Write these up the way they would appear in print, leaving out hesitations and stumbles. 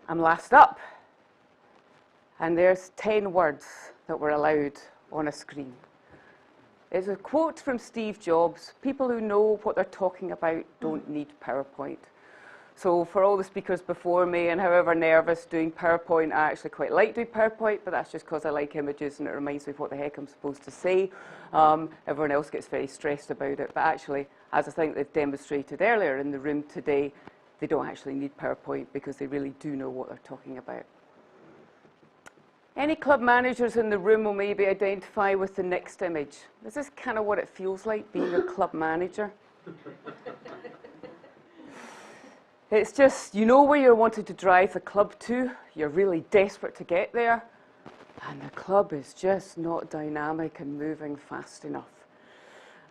I'm last up. And there's 10 words that were allowed on a screen. It's a quote from Steve Jobs: people who know what they're talking about don't need PowerPoint. So for all the speakers before me, and however nervous doing PowerPoint, I actually quite like doing PowerPoint, but that's just because I like images and it reminds me of what the heck I'm supposed to say. Everyone else gets very stressed about it, but actually, as I think they've demonstrated earlier in the room today, they don't actually need PowerPoint because they really do know what they're talking about. Any club managers in the room will maybe identify with the next image. Is this kind of what it feels like, being a club manager? It's just, you know where you're wanting to drive the club to, you're really desperate to get there, and the club is just not dynamic and moving fast enough.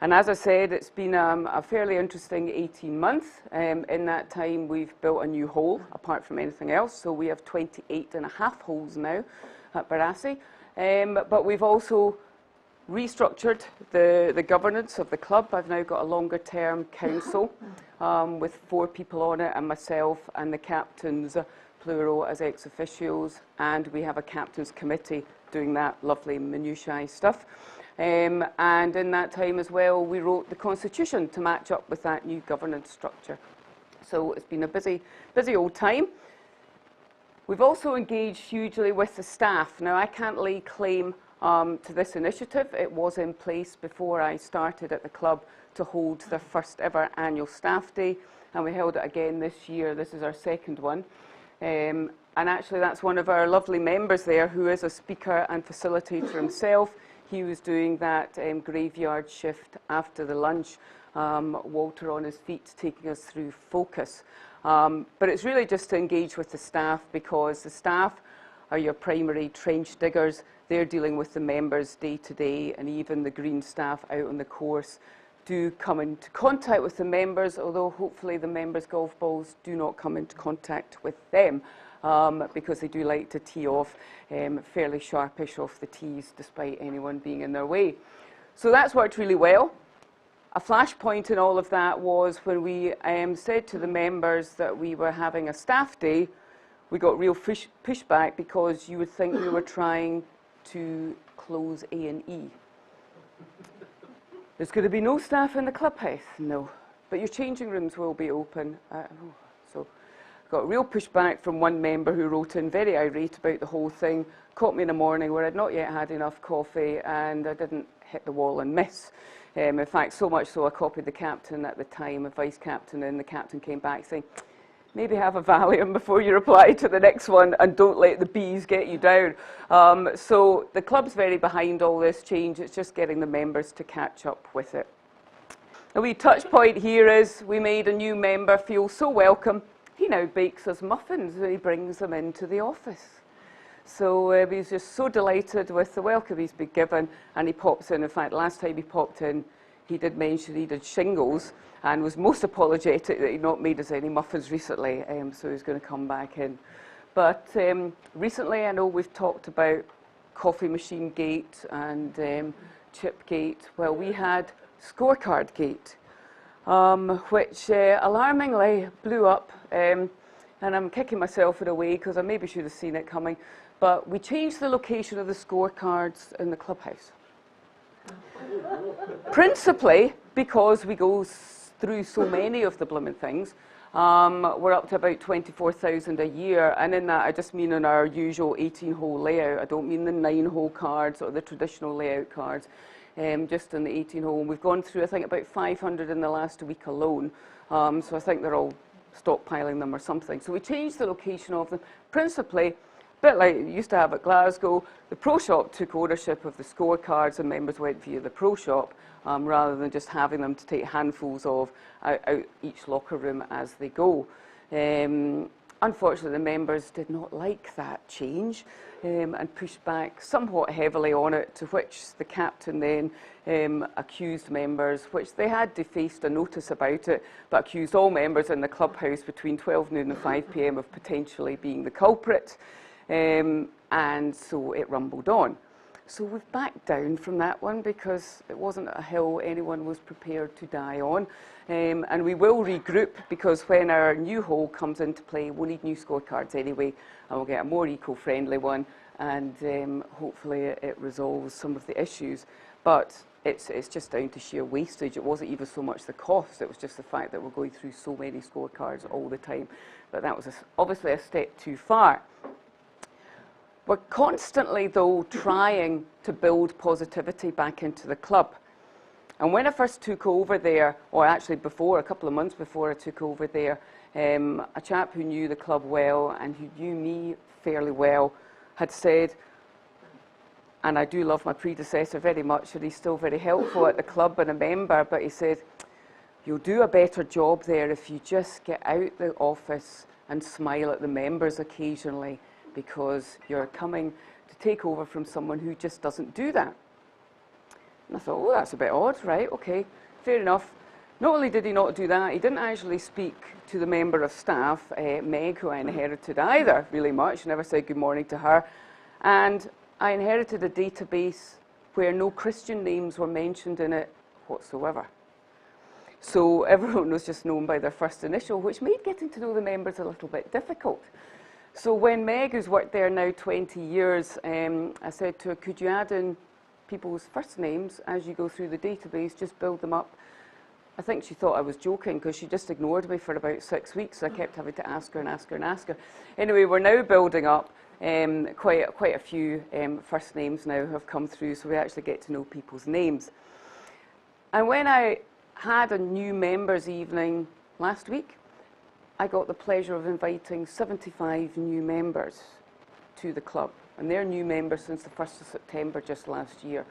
And as I said, it's been a fairly interesting 18 months. In that time, we've built a new hole, apart from anything else, so we have 28.5 holes now at Barassie. But we've also restructured the governance of the club. I've now got a longer term council with 4 people on it, and myself and the captains, plural, as ex officios, and we have a captains committee doing that lovely minutiae stuff. And in that time as well, we wrote the constitution to match up with that new governance structure. So it's been a busy old time. We've also engaged hugely with the staff. Now, I can't lay claim to this initiative. It was in place before I started at the club to hold their first ever annual staff day, and we held it again this year. This is our second one. And actually, that's one of our lovely members there who is a speaker and facilitator himself. He was doing that graveyard shift after the lunch. Walter on his feet taking us through focus. But it's really just to engage with the staff, because the staff are your primary trench diggers. They're dealing with the members day to day, and even the green staff out on the course do come into contact with the members, although hopefully the members' golf balls do not come into contact with them, because they do like to tee off fairly sharpish off the tees despite anyone being in their way. So that's worked really well. A flashpoint in all of that was when we said to the members that we were having a staff day. We got real pushback because you would think we were trying to close A&E. There's going to be no staff in the clubhouse? No. But your changing rooms will be open. So got real pushback from one member who wrote in very irate about the whole thing. Caught me in the morning where I'd not yet had enough coffee and I didn't hit the wall and miss. In fact, so much so I copied the captain at the time, a vice captain, and the captain came back saying, maybe have a Valium before you reply to the next one and don't let the bees get you down. So the club's very behind all this change. It's just getting the members to catch up with it. A wee touch point here is we made a new member feel so welcome. He now bakes us muffins and he brings them into the office. So he's just so delighted with the welcome he's been given, and he pops in. In fact, last time he popped in, he did mention he did shingles and was most apologetic that he'd not made us any muffins recently, so he's going to come back in. But recently, I know we've talked about coffee machine gate and chip gate. Well, we had scorecard gate, which alarmingly blew up, and I'm kicking myself in a way because I maybe should have seen it coming, but we changed the location of the scorecards in the clubhouse. Principally because we go through so many of the blooming things. We're up to about 24,000 a year, and in that I just mean in our usual 18-hole layout. I don't mean the 9-hole cards or the traditional layout cards, just in the 18-hole. We've gone through, I think, about 500 in the last week alone, so I think they're all stockpiling them or something. So we changed the location of them, principally, a bit like it used to have at Glasgow. The Pro Shop took ownership of the scorecards and members went via the Pro Shop, rather than just having them to take handfuls of out each locker room as they go. Unfortunately, the members did not like that change and pushed back somewhat heavily on it, to which the captain then accused members, which they had defaced a notice about it, but accused all members in the clubhouse between 12 noon and 5 p.m. of potentially being the culprit. And so it rumbled on. So we've backed down from that one because it wasn't a hill anyone was prepared to die on. And we will regroup because when our new hole comes into play, we'll need new scorecards anyway, and we'll get a more eco-friendly one, and hopefully it resolves some of the issues. But it's just down to sheer wastage. It wasn't even so much the cost, it was just the fact that we're going through so many scorecards all the time. But that was obviously a step too far. We're constantly, though, trying to build positivity back into the club. And when I first took over there, or actually before, a couple of months before I took over there, a chap who knew the club well and who knew me fairly well had said, and I do love my predecessor very much, and he's still very helpful at the club and a member, but he said, you'll do a better job there if you just get out the office and smile at the members occasionally, because you're coming to take over from someone who just doesn't do that. And I thought, oh, that's a bit odd, right, okay, fair enough. Not only did he not do that, he didn't actually speak to the member of staff, Meg, who I inherited either, really much, never said good morning to her. And I inherited a database where no Christian names were mentioned in it whatsoever. So everyone was just known by their first initial, which made getting to know the members a little bit difficult. So when Meg, who's worked there now 20 years, I said to her, could you add in people's first names as you go through the database, just build them up. I think she thought I was joking because she just ignored me for about 6 weeks. So I kept having to ask her and ask her and ask her. Anyway, we're now building up quite a few first names now have come through, so we actually get to know people's names. And when I had a new members evening last week, I got the pleasure of inviting 75 new members to the club. And they're new members since the 1st of September just last year.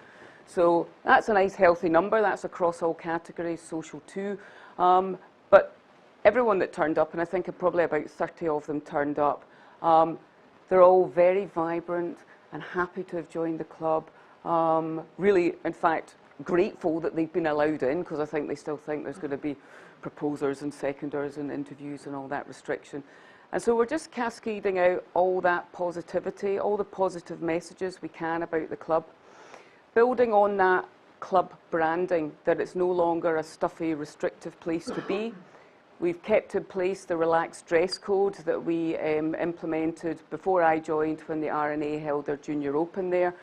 So that's a nice healthy number. That's across all categories, social too. But everyone that turned up, and I think probably about 30 of them turned up, they're all very vibrant and happy to have joined the club. Really, in fact, grateful that they've been allowed in, because I think they still think there's going to be proposers and seconders and interviews and all that restriction. And so we're just cascading out all that positivity, all the positive messages we can about the club, building on that club branding, that it's no longer a stuffy, restrictive place to be. We've kept in place the relaxed dress code that we implemented before I joined when the RNA held their junior open there.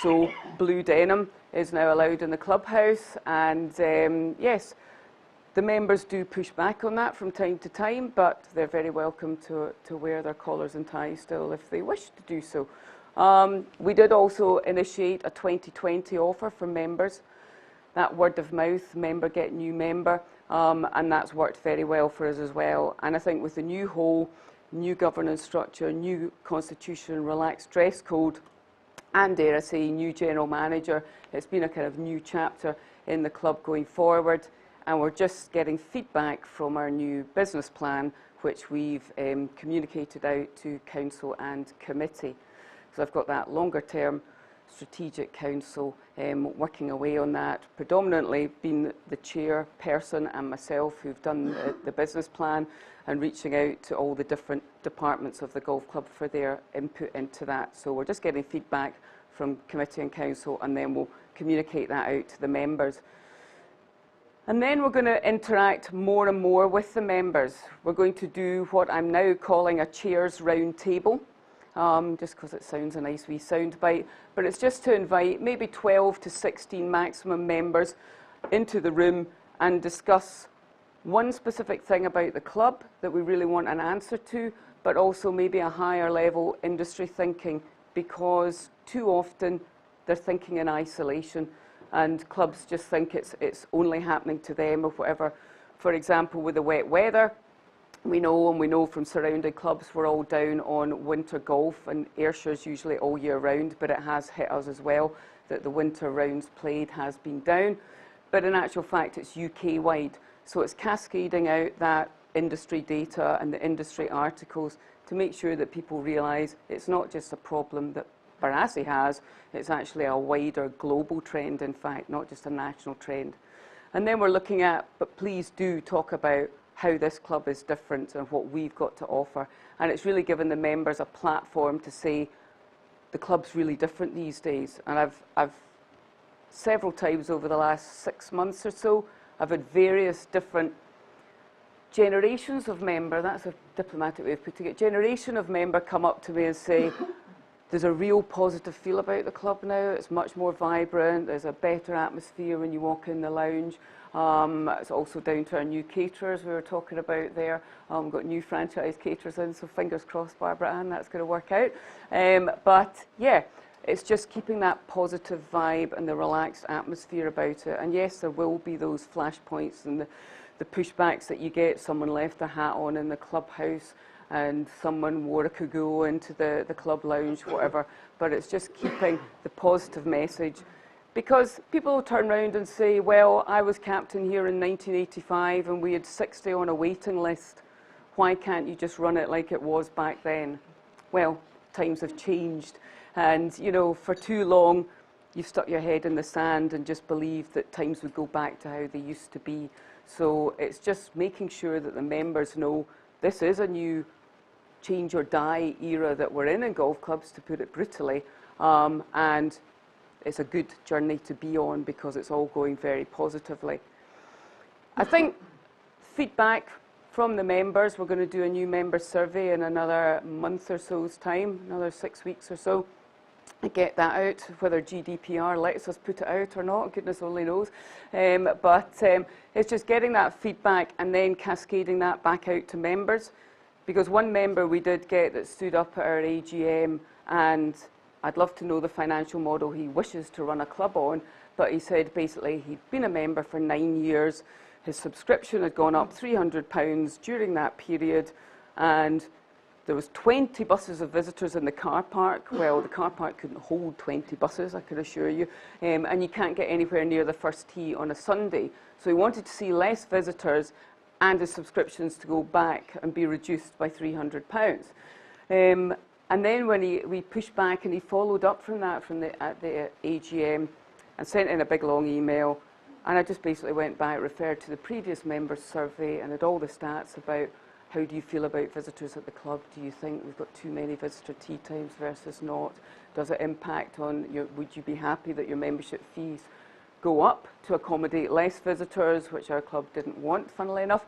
So blue denim is now allowed in the clubhouse, and yes, the members do push back on that from time to time, but they're very welcome to wear their collars and ties still if they wish to do so. We did also initiate a 2020 offer for members. That word of mouth, member get new member, and that's worked very well for us as well. And I think with the new whole, new governance structure, new constitution, relaxed dress code, and dare I say, new general manager, it's been a kind of new chapter in the club going forward. And we're just getting feedback from our new business plan, which we've communicated out to council and committee. So I've got that longer term strategic council working away on that, predominantly being the chairperson and myself who've done the business plan and reaching out to all the different departments of the golf club for their input into that. So we're just getting feedback from committee and council, and then we'll communicate that out to the members. And then we're going to interact more and more with the members. We're going to do what I'm now calling a chairs round table, just because it sounds a nice wee soundbite. But it's just to invite maybe 12 to 16 maximum members into the room and discuss one specific thing about the club that we really want an answer to, but also maybe a higher level industry thinking, because too often they're thinking in isolation. And clubs just think it's only happening to them or whatever. For example, with the wet weather, we know from surrounding clubs we're all down on winter golf, and Ayrshire's usually all year round, but it has hit us as well that the winter rounds played has been down. But in actual fact, it's UK-wide. So it's cascading out that industry data and the industry articles to make sure that people realise it's not just a problem that Barassie has, it's actually a wider global trend, in fact, not just a national trend. And then we're looking at, but please do talk about how this club is different and what we've got to offer. And it's really given the members a platform to say, the club's really different these days. And I've several times over the last 6 months or so, I've had various different generations of member, that's a diplomatic way of putting it, generation of member come up to me and say, there's a real positive feel about the club now. It's much more vibrant. There's a better atmosphere when you walk in the lounge. It's also down to our new caterers we were talking about there. We've got new franchise caterers in, so fingers crossed, Barbara Ann, that's going to work out. But yeah, it's just keeping that positive vibe and the relaxed atmosphere about it. And yes, there will be those flashpoints and the pushbacks that you get. Someone left a hat on in the clubhouse, and someone wore a kugo into the club lounge, whatever. But it's just keeping the positive message. Because people will turn around and say, well, I was captain here in 1985 and we had 60 on a waiting list. Why can't you just run it like it was back then? Well, times have changed. And, you know, for too long, you've stuck your head in the sand and just believed that times would go back to how they used to be. So it's just making sure that the members know this is a new change or die era that we're in golf clubs, to put it brutally, and it's a good journey to be on because it's all going very positively. I think feedback from the members, we're going to do a new member survey in another month or so's time, another 6 weeks or so, and get that out. Whether GDPR lets us put it out or not, goodness only knows. But it's just getting that feedback and then cascading that back out to members. Because one member we did get that stood up at our AGM, and I'd love to know the financial model he wishes to run a club on, but he said basically he'd been a member for 9 years, his subscription had gone up £300 during that period, and there was 20 buses of visitors in the car park. Well, the car park couldn't hold 20 buses, I can assure you, and you can't get anywhere near the first tee on a Sunday. So he wanted to see less visitors and his subscriptions to go back and be reduced by £300. And then when we pushed back and he followed up from that at the AGM and sent in a big long email, and I just basically went back, referred to the previous members' survey and had all the stats about how do you feel about visitors at the club? Do you think we've got too many visitor tea times versus not? Does it impact on would you be happy that your membership fees go up to accommodate less visitors, which our club didn't want, funnily enough.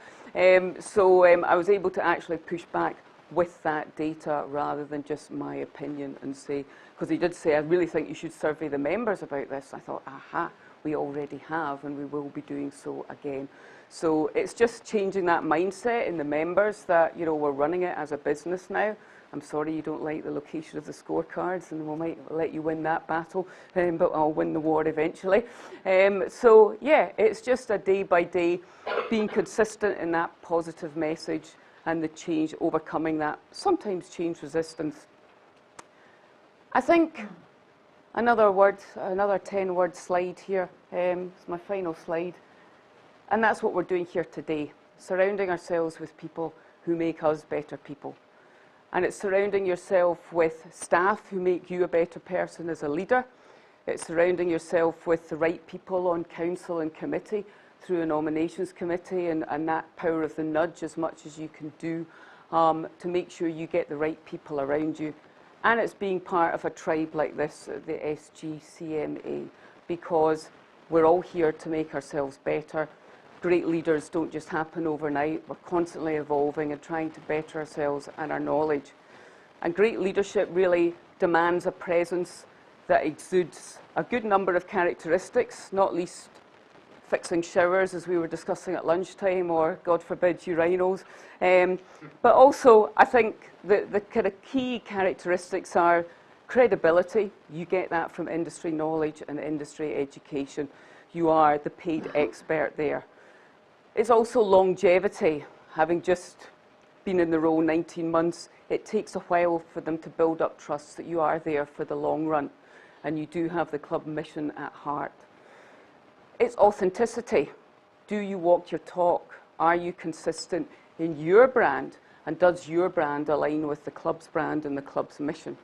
So I was able to actually push back with that data rather than just my opinion and say, because he did say, I really think you should survey the members about this. I thought, aha, we already have and we will be doing so again. So it's just changing that mindset in the members that, you know, we're running it as a business now. I'm sorry you don't like the location of the scorecards, and we might let you win that battle, but I'll win the war eventually. So yeah, it's just a day by day being consistent in that positive message and the change, overcoming that sometimes change resistance. I think another 10-word slide here. It's my final slide. And that's what we're doing here today, surrounding ourselves with people who make us better people. And it's surrounding yourself with staff who make you a better person as a leader. It's surrounding yourself with the right people on council and committee through a nominations committee, and that power of the nudge as much as you can do to make sure you get the right people around you. And it's being part of a tribe like this, the SGCMA, because we're all here to make ourselves better. Great leaders don't just happen overnight. We're constantly evolving and trying to better ourselves and our knowledge. And great leadership really demands a presence that exudes a good number of characteristics, not least fixing showers, as we were discussing at lunchtime, or, God forbid, urinals. But also, I think the kind of key characteristics are credibility. You get that from industry knowledge and industry education. You are the paid expert there. It's also longevity. Having just been in the role 19 months, it takes a while for them to build up trust that you are there for the long run and you do have the club mission at heart. It's authenticity. Do you walk your talk? Are you consistent in your brand? And does your brand align with the club's brand and the club's mission?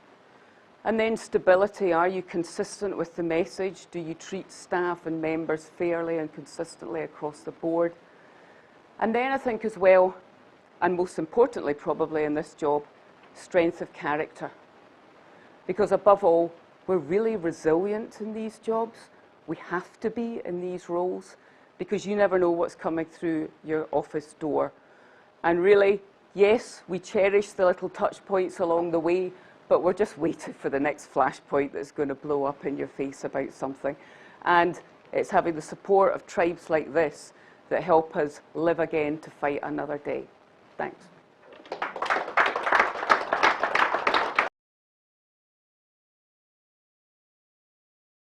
And then stability. Are you consistent with the message? Do you treat staff and members fairly and consistently across the board? And then I think as well, and most importantly probably in this job, strength of character. because above all, we're really resilient in these jobs. We have to be in these roles because you never know what's coming through your office door. And really, yes, we cherish the little touch points along the way, but we're just waiting for the next flashpoint that's going to blow up in your face about something. And it's having the support of tribes like this that help us live again to fight another day. Thanks.